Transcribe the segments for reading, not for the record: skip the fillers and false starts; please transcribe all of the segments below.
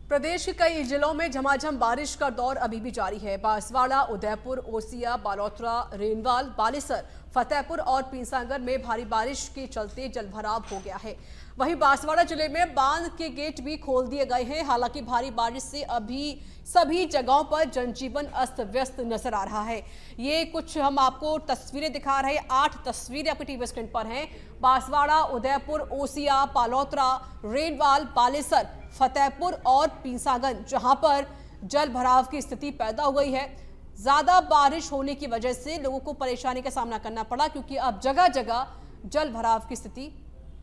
प्रदेश के कई जिलों में झमाझम बारिश का दौर अभी भी जारी है। बांसवाड़ा, उदयपुर, ओसिया, बालोतरा, रेनवाल, बालेसर, फतेहपुर और पीसांगर में भारी बारिश के चलते जलभराव हो गया है। वहीं बांसवाड़ा जिले में बांध के गेट भी खोल दिए गए हैं। हालांकि भारी बारिश से अभी सभी जगहों पर जनजीवन अस्त व्यस्त नजर आ रहा है। ये कुछ हम आपको तस्वीरें दिखा रहे हैं। 8 तस्वीरें आपकी टीवी स्क्रीन पर हैं। बांसवाड़ा, उदयपुर, ओसिया, बालोतरा, रेनवाल, बालेसर, फतेहपुर और पीसांगर, जहां पर जल भराव की स्थिति पैदा हो गई है। ज्यादा बारिश होने की वजह से लोगों को परेशानी का सामना करना पड़ा, क्योंकि अब जगह जगह जल भराव की स्थिति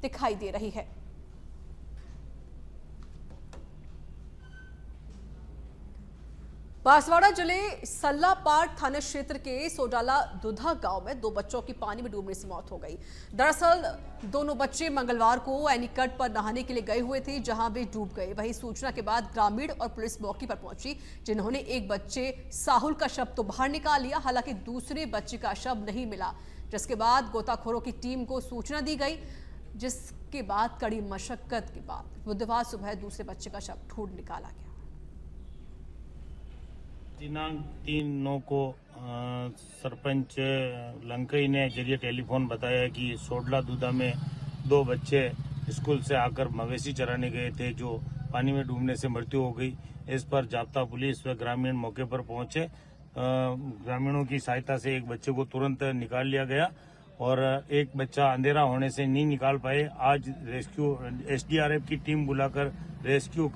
दिखाई दे रही है। बांसवाड़ा जिले सल्लापाड़ थाना क्षेत्र के सोडाला दुधा गांव में 2 बच्चों की पानी में डूबने से मौत हो गई। दरअसल दोनों बच्चे मंगलवार को एनीकट पर नहाने के लिए गए हुए थे, जहां वे डूब गए। वहीं सूचना के बाद ग्रामीण और पुलिस मौके पर पहुंची, जिन्होंने एक बच्चे साहुल का शव तो बाहर निकाल लिया, हालांकि दूसरे बच्चे का शव नहीं मिला। जिसके बाद गोताखोरों की टीम को सूचना दी गई, जिसके बाद कड़ी मशक्कत के बाद बुधवार सुबह दूसरे बच्चे का शव ढूंढ निकाला गया। दिनांक 3/9 को सरपंच लंकई ने जरिए टेलीफोन बताया कि सोडला दूधा में 2 बच्चे स्कूल से आकर मवेशी चराने गए थे, जो पानी में डूबने से मृत्यु हो गई। इस पर जाप्ता पुलिस व ग्रामीण मौके पर पहुंचे। ग्रामीणों की सहायता से एक बच्चे को तुरंत निकाल लिया गया और एक बच्चा अंधेरा होने से नहीं निकाल पाए। आज एसडीआरएफ की टीम बुलाकर रेस्क्यू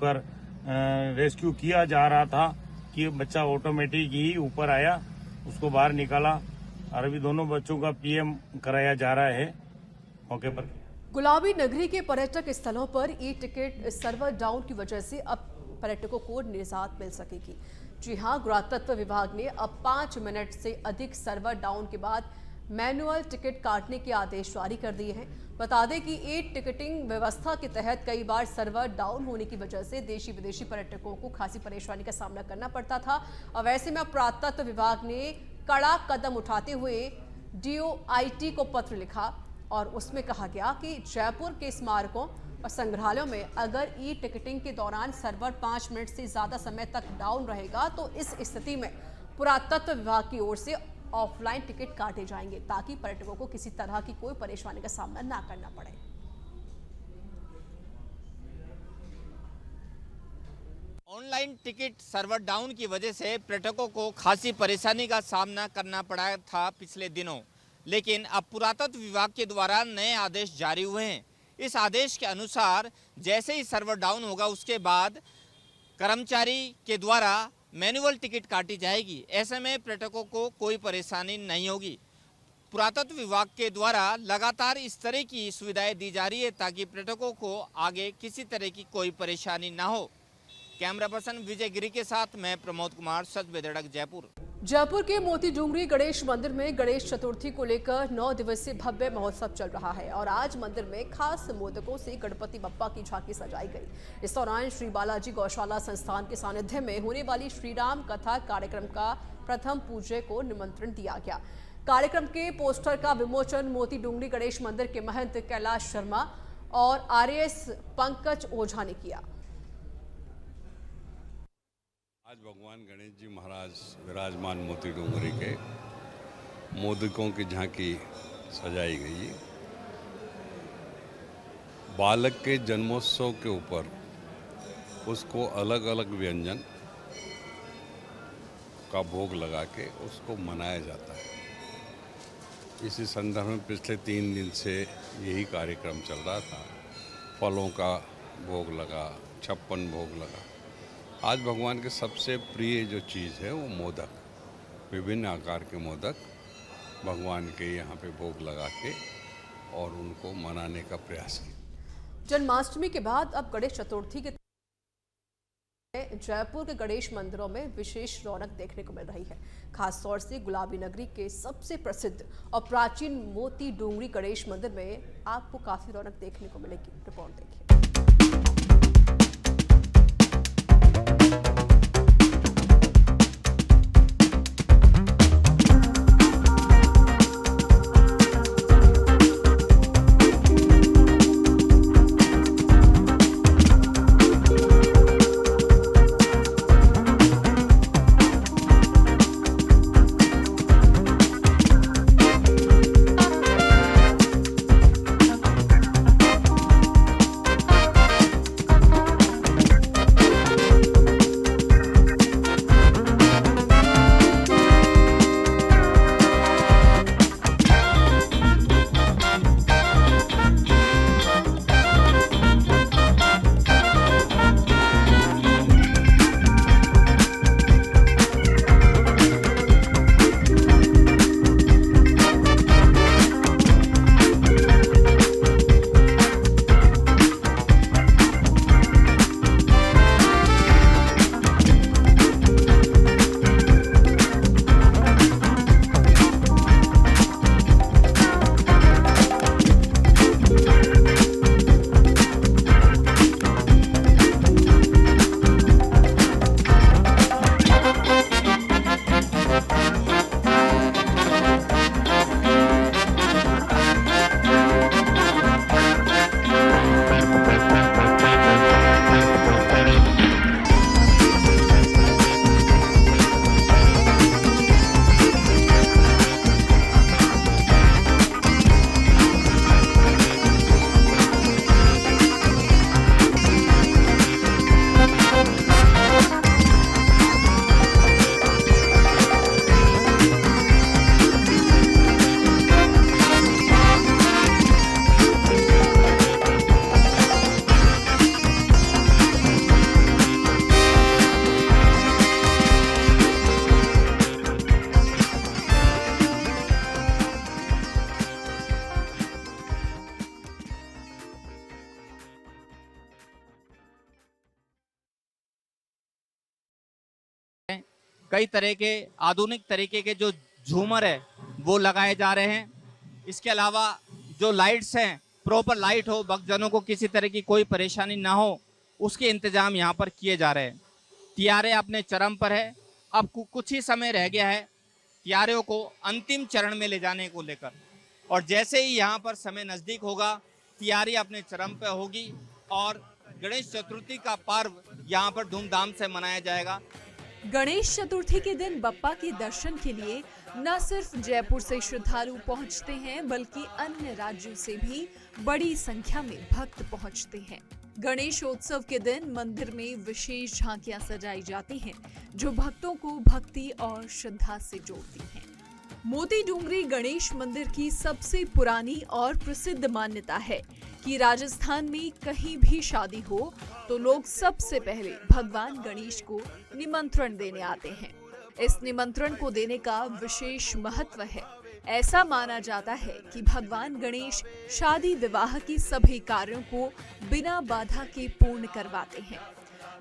किया जा रहा था कि बच्चा ऑटोमेटिक ही ऊपर आया, उसको बाहर निकाला और अभी दोनों बच्चों का पीएम कराया जा रहा है मौके पर। गुलाबी नगरी के पर्यटक स्थलों पर ई टिकट सर्वर डाउन की वजह से अब पर्यटकों को निजात मिल सकेगी। जी हां, पुरातत्व विभाग ने अब 5 मिनट से अधिक सर्वर डाउन के बाद मैनुअल टिकट काटने के आदेश जारी कर दिए हैं। बता दें कि ई टिकटिंग व्यवस्था के तहत कई बार सर्वर डाउन होने की वजह से देशी विदेशी पर्यटकों को खासी परेशानी का सामना करना पड़ता था। और वैसे में पुरातत्व विभाग ने कड़ा कदम उठाते हुए DOIT को पत्र लिखा और उसमें कहा गया कि जयपुर के स्मारकों और संग्रहालयों में अगर ई टिकटिंग के दौरान सर्वर 5 मिनट से ज्यादा समय तक डाउन रहेगा, तो इस स्थिति में पुरातत्व विभाग की ओर से ऑफलाइन टिकट काटे जाएंगे, ताकि पर्यटकों को किसी तरह की कोई परेशानी का सामना ना करना पड़े। ऑनलाइन टिकट सर्वर डाउन की वजह से पर्यटकों को खासी परेशानी का सामना करना पड़ा था पिछले दिनों, लेकिन अब पुरातत्व विभाग के द्वारा नए आदेश जारी हुए हैं। इस आदेश के अनुसार जैसे ही सर्वर डाउन होगा, उसके बाद कर्मचारी के द्वारा मैनुअल टिकट काटी जाएगी। ऐसे में पर्यटकों को कोई परेशानी नहीं होगी। पुरातत्व विभाग के द्वारा लगातार इस तरह की सुविधाएं दी जा रही है, ताकि पर्यटकों को आगे किसी तरह की कोई परेशानी ना हो। कैमरा पर्सन विजय गिरी के साथ मैं प्रमोद कुमार, सच बेधड़क, जयपुर। जयपुर के मोती डूंगरी गणेश मंदिर में गणेश चतुर्थी को लेकर 9 दिवसीय भव्य महोत्सव चल रहा है और आज मंदिर में खास मोदकों से गणपति बप्पा की झांकी सजाई गई। इस दौरान श्री बालाजी गौशाला संस्थान के सानिध्य में होने वाली श्री राम कथा कार्यक्रम का प्रथम पूज्य को निमंत्रण दिया गया। कार्यक्रम के पोस्टर का विमोचन मोती डूंगरी गणेश मंदिर के महंत कैलाश शर्मा और RS पंकज ओझा ने किया। आज भगवान गणेश जी महाराज विराजमान मोती डूंगरी के मोदकों की झांकी सजाई गई है। बालक के जन्मोत्सव के ऊपर उसको अलग अलग व्यंजन का भोग लगा के उसको मनाया जाता है। इसी संदर्भ में पिछले 3 दिन से यही कार्यक्रम चल रहा था। फलों का भोग लगा, 56 भोग लगा। आज भगवान के सबसे प्रिय जो चीज़ है वो मोदक, विभिन्न आकार के मोदक भगवान के यहाँ पे भोग लगा के और उनको मनाने का प्रयास किया। जन्माष्टमी के बाद अब गणेश चतुर्थी के जयपुर के गणेश मंदिरों में विशेष रौनक देखने को मिल रही है। खास तौर से गुलाबी नगरी के सबसे प्रसिद्ध और प्राचीन मोती डूंगरी गणेश मंदिर में आपको काफी रौनक देखने को मिलेगी। रिपोर्ट देखिए। कई तरह के आधुनिक तरीके के जो झूमर है वो लगाए जा रहे हैं। इसके अलावा जो लाइट्स हैं, प्रॉपर लाइट हो, भक्तजनों को किसी तरह की कोई परेशानी ना हो, उसके इंतजाम यहाँ पर किए जा रहे हैं। तैयारी अपने चरम पर है। अब कुछ ही समय रह गया है तैयारियों को अंतिम चरण में ले जाने को लेकर, और जैसे ही यहाँ पर समय नज़दीक होगा तैयारी अपने चरम पर होगी और गणेश चतुर्थी का पर्व यहाँ पर धूमधाम से मनाया जाएगा। गणेश चतुर्थी के दिन बप्पा के दर्शन के लिए न सिर्फ जयपुर से श्रद्धालु पहुंचते हैं, बल्कि अन्य राज्यों से भी बड़ी संख्या में भक्त पहुंचते हैं। गणेशोत्सव के दिन मंदिर में विशेष झांकियां सजाई जाती हैं, जो भक्तों को भक्ति और श्रद्धा से जोड़ती हैं। मोती डूंगरी गणेश मंदिर की सबसे पुरानी और प्रसिद्ध मान्यता है कि राजस्थान में कहीं भी शादी हो तो लोग सबसे पहले भगवान गणेश को निमंत्रण देने आते हैं। इस निमंत्रण को देने का विशेष महत्व है। ऐसा माना जाता है कि भगवान गणेश शादी विवाह की सभी कार्यों को बिना बाधा के पूर्ण करवाते हैं।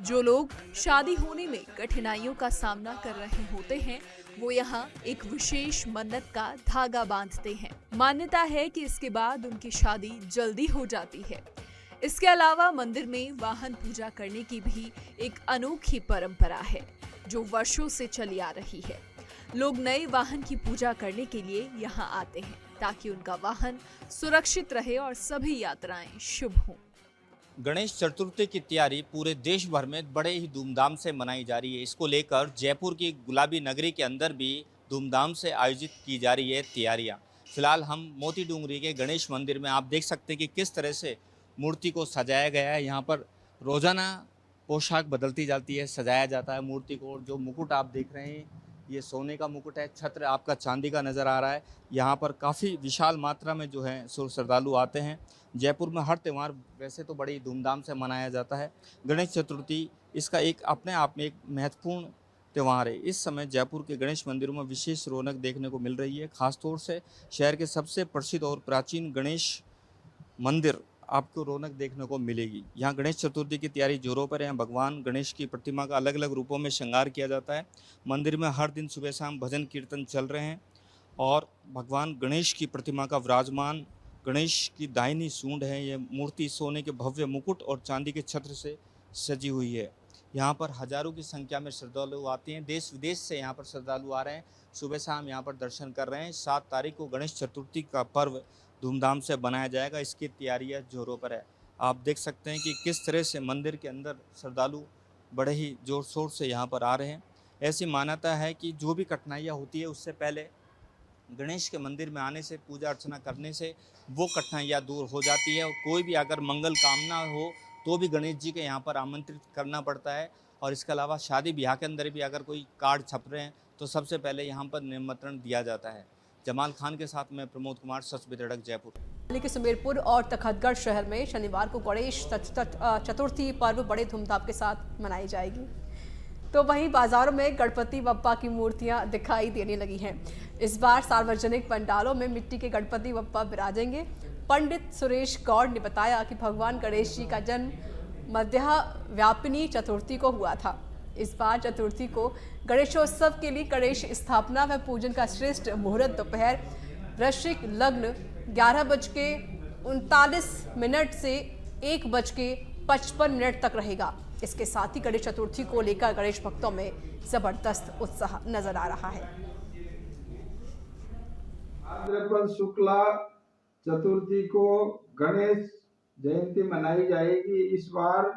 जो लोग शादी होने में कठिनाइयों का सामना कर रहे होते हैं, वो यहाँ एक विशेष मन्नत का धागा बांधते हैं। मान्यता है कि इसके बाद उनकी शादी जल्दी हो जाती है। इसके अलावा मंदिर में वाहन पूजा करने की भी एक अनोखी परंपरा है, जो वर्षों से चली आ रही है। लोग नए वाहन की पूजा करने के लिए यहाँ आते हैं, ताकि उनका वाहन सुरक्षित रहे और सभी यात्राएं शुभ हों। गणेश चतुर्थी की तैयारी पूरे देश भर में बड़े ही धूमधाम से मनाई जा रही है। इसको लेकर जयपुर की गुलाबी नगरी के अंदर भी धूमधाम से आयोजित की जा रही है तैयारियां। फिलहाल हम मोती डूंगरी के गणेश मंदिर में आप देख सकते हैं कि किस तरह से मूर्ति को सजाया गया है। यहाँ पर रोजाना पोशाक बदलती जाती है, सजाया जाता है मूर्ति को। जो मुकुट आप देख रहे हैं ये सोने का मुकुट है, छत्र आपका चांदी का नज़र आ रहा है। यहाँ पर काफ़ी विशाल मात्रा में जो है श्रद्धालु आते हैं। जयपुर में हर त्यौहार वैसे तो बड़ी धूमधाम से मनाया जाता है, गणेश चतुर्थी इसका एक अपने आप में एक महत्वपूर्ण त्यौहार है। इस समय जयपुर के गणेश मंदिरों में विशेष रौनक देखने को मिल रही है। खासतौर से शहर के सबसे प्रसिद्ध और प्राचीन गणेश मंदिर आपको रौनक देखने को मिलेगी। यहाँ गणेश चतुर्थी की तैयारी जोरों पर है। भगवान गणेश की प्रतिमा का अलग अलग रूपों में श्रृंगार किया जाता है। मंदिर में हर दिन सुबह शाम भजन कीर्तन चल रहे हैं और भगवान गणेश की प्रतिमा का विराजमान गणेश की दाहिनी सूंड है। यह मूर्ति सोने के भव्य मुकुट और चांदी के छत्र से सजी हुई है। यहाँ पर हजारों की संख्या में श्रद्धालु आते हैं। देश विदेश से यहाँ पर श्रद्धालु आ रहे हैं, सुबह शाम यहाँ पर दर्शन कर रहे हैं। 7 तारीख को गणेश चतुर्थी का पर्व धूमधाम से बनाया जाएगा। इसकी तैयारियां जोरों पर है। आप देख सकते हैं कि किस तरह से मंदिर के अंदर श्रद्धालु बड़े ही जोर शोर से यहाँ पर आ रहे हैं। ऐसी मान्यता है कि जो भी कठिनाइयाँ होती है उससे पहले गणेश के मंदिर में आने से, पूजा अर्चना करने से वो कठिनाइयाँ दूर हो जाती है। और कोई भी अगर मंगल कामना हो तो भी गणेश जी के यहाँ पर आमंत्रित करना पड़ता है। और इसके अलावा शादी ब्याह के अंदर भी अगर कोई कार्ड छप रहे हैं तो सबसे पहले यहाँ पर निमंत्रण दिया जाता है। जमाल खान के साथ मैं प्रमोद कुमार, सच बेधड़क, जयपुर। दिल्ली के सुमेरपुर और तखतगढ़ शहर में शनिवार को गणेश चतुर्थी पर्व बड़े धूमधाम के साथ मनाई जाएगी। तो वहीं बाजारों में गणपति बप्पा की मूर्तियां दिखाई देने लगी हैं। इस बार सार्वजनिक पंडालों में मिट्टी के गणपति बप्पा विराजेंगे। पंडित सुरेश गौड़ ने बताया कि भगवान गणेश जी का जन्म मध्याव्यापिनी चतुर्थी को हुआ था। इस बार चतुर्थी को गणेशोत्सव के लिए गणेश स्थापना व पूजन का श्रेष्ठ मुहूर्त दोपहर वृश्चिक लग्न 11:39 से 1:55 तक रहेगा। इसके साथ ही गणेश चतुर्थी को लेकर गणेश भक्तों में जबरदस्त उत्साह नजर आ रहा है। भाद्रपद शुक्ला चतुर्थी को गणेश जयंती मनाई जाएगी। इस बार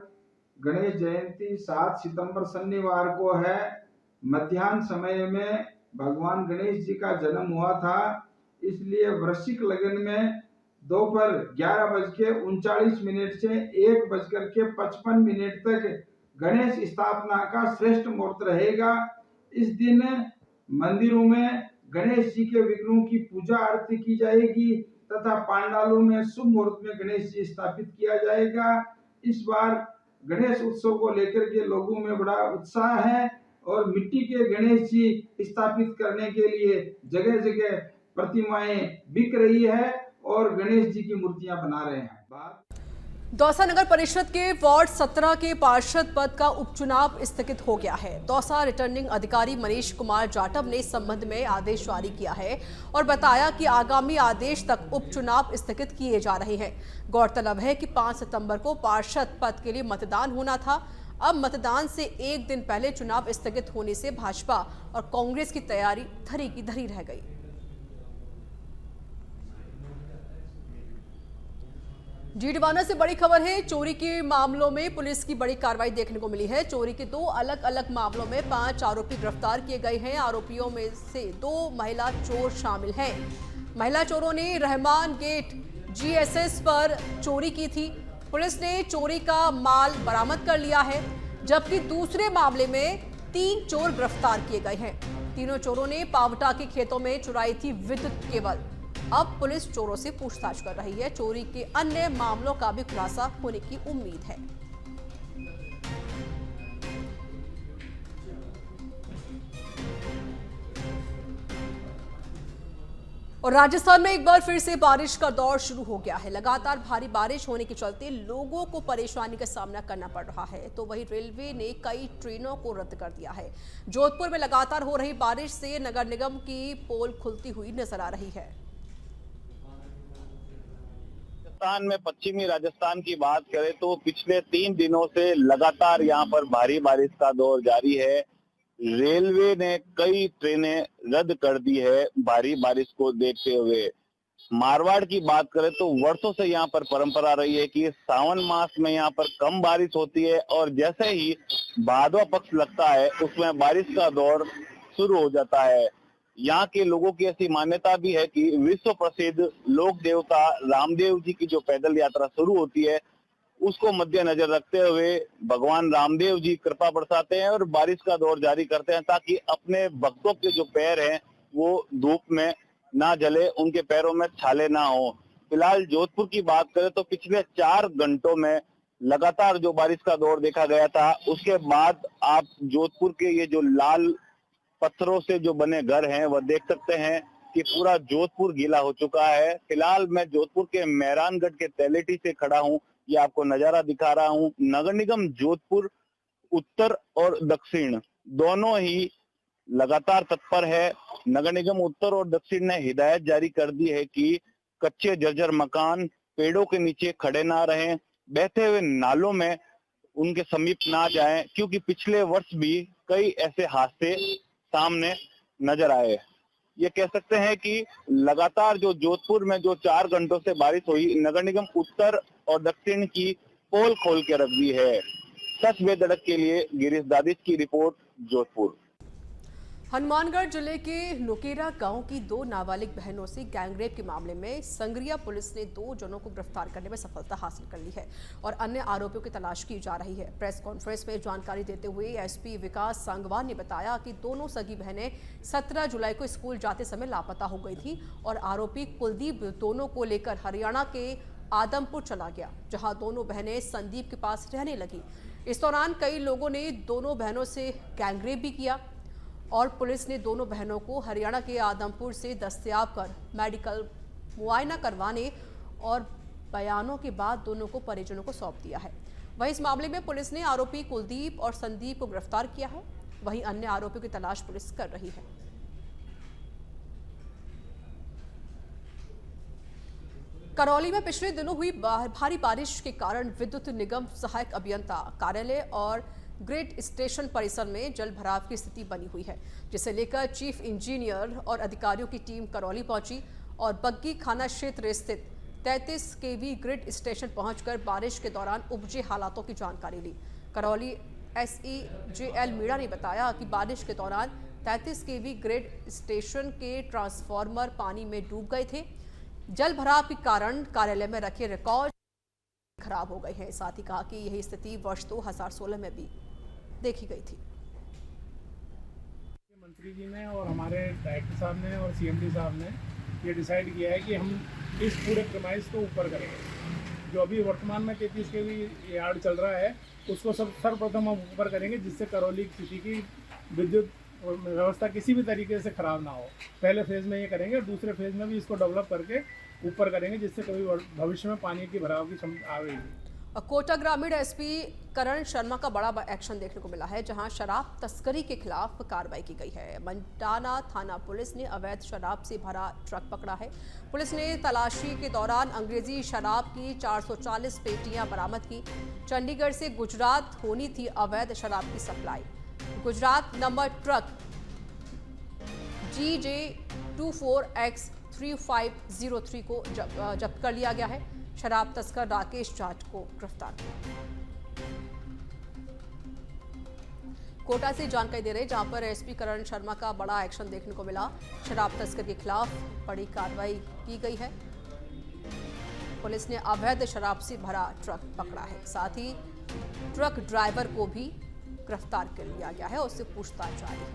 गणेश जयंती 7 सितंबर शनिवार को है। मध्याह्न समय में भगवान गणेश जी का जन्म हुआ था, इसलिए वृश्चिक लग्न में दोपहर 11:39 से 1:55 तक गणेश स्थापना का श्रेष्ठ मुहूर्त रहेगा। इस दिन मंदिरों में गणेश जी के विग्रहों की पूजा आरती की जाएगी तथा पांडालों में शुभ मुहूर्त में गणेश जी स्थापित किया जाएगा। इस बार गणेश उत्सव को लेकर के लोगों में बड़ा उत्साह है और मिट्टी के गणेश जी स्थापित करने के लिए जगह जगह प्रतिमाएं बिक रही है और गणेश जी की मूर्तियां बना रहे हैं। दौसा नगर परिषद के वार्ड 17 के पार्षद पद का उपचुनाव स्थगित हो गया है। दौसा रिटर्निंग अधिकारी मनीष कुमार जाटव ने इस संबंध में आदेश जारी किया है और बताया कि आगामी आदेश तक उपचुनाव स्थगित किए जा रहे हैं। गौरतलब है कि 5 सितंबर को पार्षद पद के लिए मतदान होना था। अब मतदान से एक दिन पहले चुनाव स्थगित होने से भाजपा और कांग्रेस की तैयारी धरी की धरी रह गई। डीडवाना से बड़ी खबर है। चोरी के मामलों में पुलिस की बड़ी कार्रवाई देखने को मिली है। चोरी के 2 अलग अलग मामलों में 5 आरोपी गिरफ्तार किए गए हैं। आरोपियों में से 2 महिला चोर शामिल हैं। महिला चोरों ने रहमान गेट जीएसएस पर चोरी की थी। पुलिस ने चोरी का माल बरामद कर लिया है, जबकि दूसरे मामले में 3 चोर गिरफ्तार किए गए हैं। तीनों चोरों ने पावटा के खेतों में चुराई थी विद्युत केबल। अब पुलिस चोरों से पूछताछ कर रही है। चोरी के अन्य मामलों का भी खुलासा होने की उम्मीद है। और राजस्थान में एक बार फिर से बारिश का दौर शुरू हो गया है। लगातार भारी बारिश होने के चलते लोगों को परेशानी का सामना करना पड़ रहा है। तो वहीं रेलवे ने कई ट्रेनों को रद्द कर दिया है। जोधपुर में लगातार हो रही बारिश से नगर निगम की पोल खुलती हुई नजर आ रही है। राजस्थान में पश्चिमी राजस्थान की बात करें तो पिछले 3 दिनों से लगातार यहाँ पर भारी बारिश का दौर जारी है। रेलवे ने कई ट्रेनें रद्द कर दी है भारी बारिश को देखते हुए। मारवाड़ की बात करें तो वर्षों से यहाँ पर परंपरा रही है कि सावन मास में यहाँ पर कम बारिश होती है और जैसे ही भादवा पक्ष लगता है उसमें बारिश का दौर शुरू हो जाता है। यहाँ के लोगों की ऐसी मान्यता भी है कि विश्व प्रसिद्ध लोक देवता रामदेव जी की जो पैदल यात्रा शुरू होती है उसको मद्देनजर रखते हुए भगवान रामदेव जी कृपा बरसाते हैं और बारिश का दौर जारी करते हैं ताकि अपने भक्तों के जो पैर हैं वो धूप में ना जले, उनके पैरों में छाले ना हो। फिलहाल जोधपुर की बात करें तो पिछले 4 घंटों में लगातार जो बारिश का दौर देखा गया था, उसके बाद आप जोधपुर के ये जो लाल पत्थरों से जो बने घर हैं वह देख सकते हैं कि पूरा जोधपुर गीला हो चुका है। फिलहाल मैं जोधपुर के मेहरानगढ़ के तलेटी से खड़ा हूं, ये आपको नजारा दिखा रहा हूं। नगर निगम जोधपुर उत्तर और दक्षिण दोनों ही लगातार तत्पर है। नगर निगम उत्तर और दक्षिण ने हिदायत जारी कर दी है कि कच्चे जर्जर मकान पेड़ों के नीचे खड़े ना रहें, बहते हुए नालों में उनके समीप ना जाएं, क्योंकि पिछले वर्ष भी कई ऐसे हादसे सामने नजर आए। ये कह सकते हैं कि लगातार जो जोधपुर में जो 4 घंटों से बारिश हुई, नगर निगम उत्तर और दक्षिण की पोल खोल के रख दी है। सच बेधड़क के लिए गिरीश दादिश की रिपोर्ट, जोधपुर। हनुमानगढ़ जिले के नोकेरा गांव की 2 नाबालिग बहनों से गैंगरेप के मामले में संगरिया पुलिस ने 2 जनों को गिरफ्तार करने में सफलता हासिल कर ली है और अन्य आरोपियों की तलाश की जा रही है। प्रेस कॉन्फ्रेंस में जानकारी देते हुए एसपी विकास सांगवान ने बताया कि दोनों सगी बहनें 17 जुलाई को स्कूल जाते समय लापता हो गई थी और आरोपी कुलदीप दोनों को लेकर हरियाणा के आदमपुर चला गया, जहां दोनों बहनें संदीप के पास रहने लगी। इस दौरान कई लोगों ने दोनों बहनों से गैंगरेप भी किया और पुलिस ने दोनों बहनों को हरियाणा के आदमपुर से दस्तयाब कर मेडिकल मुआयना करवाने और बयानों के बाद दोनों को परिजनों को सौंप दिया है। वहीं इस मामले में पुलिस ने आरोपी कुलदीप और संदीप को गिरफ्तार किया है। वहीं अन्य आरोपियों की तलाश पुलिस कर रही है। करौली में पिछले दिनों हुई भारी बारिश के कारण विद्युत निगम सहायक अभियंता कार्यालय और ग्रिड स्टेशन परिसर में जल भराव की स्थिति बनी हुई है, जिसे लेकर चीफ इंजीनियर और अधिकारियों की टीम करौली पहुंची और बग्गी खाना क्षेत्र स्थित 33 केवी ग्रिड स्टेशन पहुंचकर बारिश के दौरान उपजे हालातों की जानकारी ली। करौली SEJL मीणा ने बताया कि बारिश के दौरान 33 केवी ग्रिड स्टेशन के ट्रांसफार्मर पानी में डूब गए थे। जल भराव के कारण कार्यालय में रखे रिकॉर्ड खराब हो गए हैं। साथ ही कहा कि यही स्थिति वर्ष 2016 में भी देखी गई थी। मंत्री जी ने और हमारे डायरेक्टर साहब ने और CMD साहब ने ये डिसाइड किया है कि हम इस पूरे प्रीमाइस को ऊपर करेंगे। जो अभी वर्तमान में 33 के भी यार्ड चल रहा है उसको सर्वप्रथम हम ऊपर करेंगे, जिससे करौली सिटी की विद्युत व्यवस्था किसी भी तरीके से खराब ना हो। पहले फेज़ में ये करेंगे और दूसरे फेज़ में भी इसको डेवलप करके ऊपर करेंगे, जिससे कभी भविष्य में पानी की भराव की क्षमता आएगी। कोटा ग्रामीण एसपी करण शर्मा का बड़ा एक्शन देखने को मिला है, जहां शराब तस्करी के खिलाफ कार्रवाई की गई है। मंडाना थाना पुलिस ने अवैध शराब से भरा ट्रक पकड़ा है। पुलिस ने तलाशी के दौरान अंग्रेजी शराब की 440 पेटियां बरामद की। चंडीगढ़ से गुजरात होनी थी अवैध शराब की supply. Gujarat number truck GJ 24X3503 को जब्त कर लिया गया है। शराब तस्कर राकेश जाट को गिरफ्तार किया। कोटा से जानकारी दे रहे जहां पर एसपी करण शर्मा का बड़ा एक्शन देखने को मिला। शराब तस्कर के खिलाफ बड़ी कार्रवाई की गई है। पुलिस ने अवैध शराब से भरा ट्रक पकड़ा है। साथ ही ट्रक ड्राइवर को भी गिरफ्तार कर लिया गया है और उससे पूछताछ जारी है।